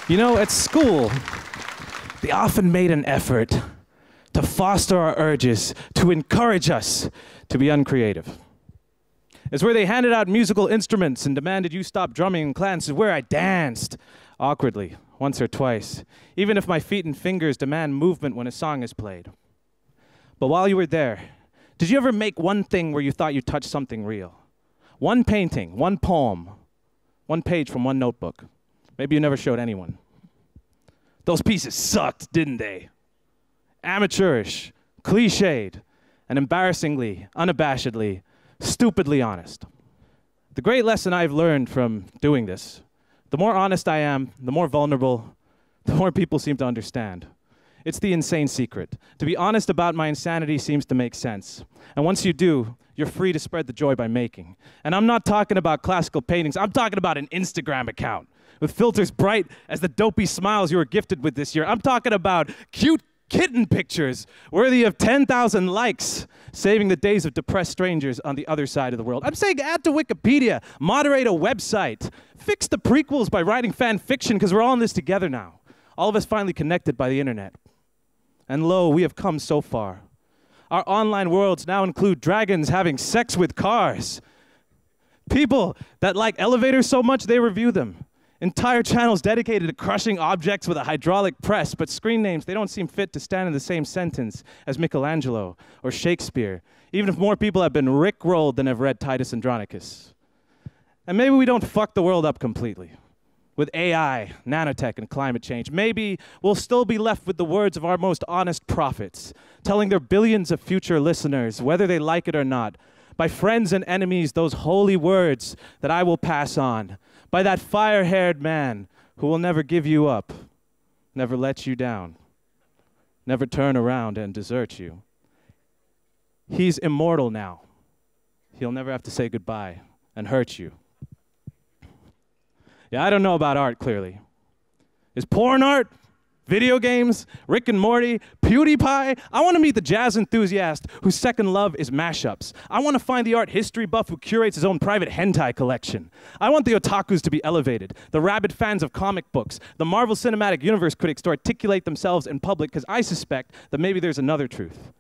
You know, at school, they often made an effort to foster our urges, to encourage us to be uncreative. It's where they handed out musical instruments and demanded you stop drumming in class. It's where I danced awkwardly once or twice, even if my feet and fingers demand movement when a song is played. But while you were there, did you ever make one thing where you thought you touched something real? One painting, one poem, one page from one notebook. Maybe you never showed anyone. Those pieces sucked, didn't they? Amateurish, cliched, and embarrassingly, unabashedly, stupidly honest. The great lesson I've learned from doing this, the more honest I am, the more vulnerable, the more people seem to understand. It's the insane secret. To be honest about my insanity seems to make sense. And once you do, you're free to spread the joy by making. And I'm not talking about classical paintings. I'm talking about an Instagram account with filters bright as the dopey smiles you were gifted with this year. I'm talking about cute kitten pictures worthy of 10,000 likes, saving the days of depressed strangers on the other side of the world. I'm saying add to Wikipedia, moderate a website, fix the prequels by writing fan fiction, because we're all in this together now. All of us finally connected by the internet. And lo, we have come so far. Our online worlds now include dragons having sex with cars. People that like elevators so much they review them. Entire channels dedicated to crushing objects with a hydraulic press, but screen names, they don't seem fit to stand in the same sentence as Michelangelo or Shakespeare, even if more people have been rickrolled than have read Titus Andronicus. And maybe we don't fuck the world up completely. With AI, nanotech, and climate change, maybe we'll still be left with the words of our most honest prophets, telling their billions of future listeners, whether they like it or not, by friends and enemies, those holy words that I will pass on, by that fire-haired man who will never give you up, never let you down, never turn around and desert you. He's immortal now. He'll never have to say goodbye and hurt you. Yeah, I don't know about art, clearly. Is porn art? Video games? Rick and Morty? PewDiePie? I want to meet the jazz enthusiast whose second love is mashups. I want to find the art history buff who curates his own private hentai collection. I want the otakus to be elevated, the rabid fans of comic books, the Marvel Cinematic Universe critics to articulate themselves in public, because I suspect that maybe there's another truth.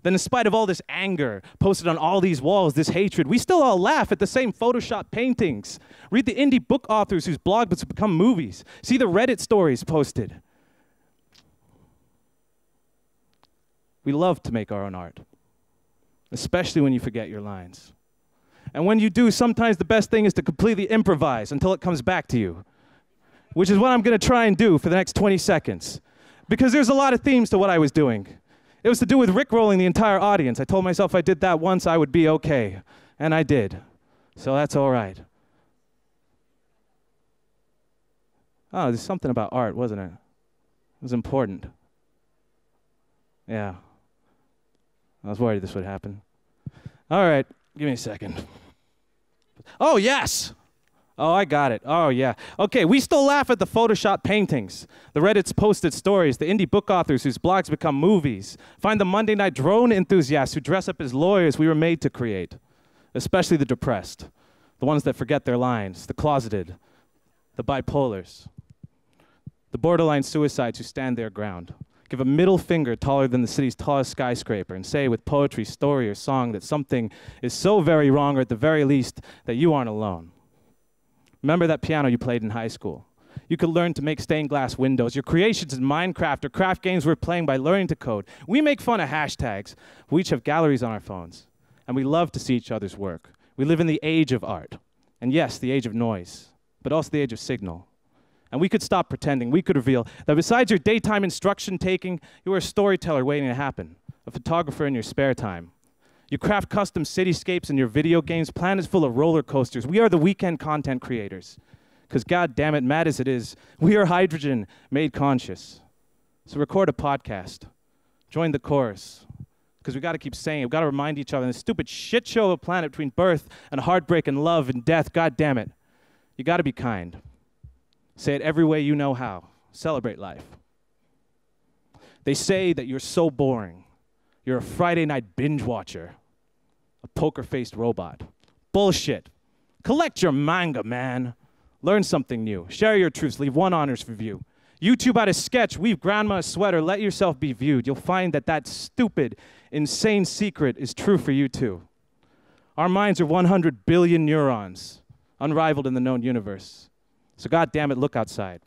Then in spite of all this anger posted on all these walls, this hatred, we still all laugh at the same Photoshop paintings. Read the indie book authors whose blog books have become movies. See the Reddit stories posted. We love to make our own art, especially when you forget your lines. And when you do, sometimes the best thing is to completely improvise until it comes back to you, which is what I'm going to try and do for the next 20 seconds. Because there's a lot of themes to what I was doing. It was to do with rickrolling the entire audience. I told myself if I did that once, I would be okay. And I did. So that's all right. Oh, there's something about art, wasn't it? It was important. Yeah. I was worried this would happen. All right, give me a second. Oh, yes. Oh, I got it. Oh, yeah. Okay, we still laugh at the Photoshop paintings, the Reddit's posted stories, the indie book authors whose blogs become movies. Find the Monday night drone enthusiasts who dress up as lawyers we were made to create, especially the depressed, the ones that forget their lines, the closeted, the bipolars, the borderline suicides who stand their ground. Give a middle finger taller than the city's tallest skyscraper and say with poetry, story, or song that something is so very wrong, or at the very least, that you aren't alone. Remember that piano you played in high school? You could learn to make stained glass windows. Your creations in Minecraft or craft games we're playing by learning to code. We make fun of hashtags. We each have galleries on our phones, and we love to see each other's work. We live in the age of art, and yes, the age of noise, but also the age of signal. And we could stop pretending. We could reveal that besides your daytime instruction taking, you are a storyteller waiting to happen, a photographer in your spare time. You craft custom cityscapes in your video games, planets full of roller coasters. We are the weekend content creators. Because God damn it, mad as it is, we are hydrogen made conscious. So record a podcast. Join the chorus. Because we got to keep saying it. We've got to remind each other in this stupid shit show of a planet between birth and heartbreak and love and death. God damn it. You got to be kind. Say it every way you know how. Celebrate life. They say that you're so boring. You're a Friday night binge watcher. A poker-faced robot. Bullshit. Collect your manga, man. Learn something new. Share your truths. Leave one honors review. YouTube out a sketch, weave grandma a sweater, let yourself be viewed. You'll find that that stupid, insane secret is true for you too. Our minds are 100 billion neurons, unrivaled in the known universe. So God damn it, look outside.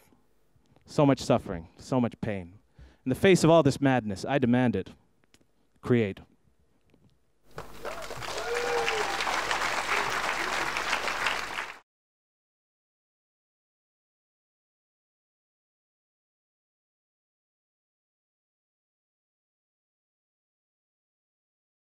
So much suffering, so much pain. In the face of all this madness, I demand it. Create.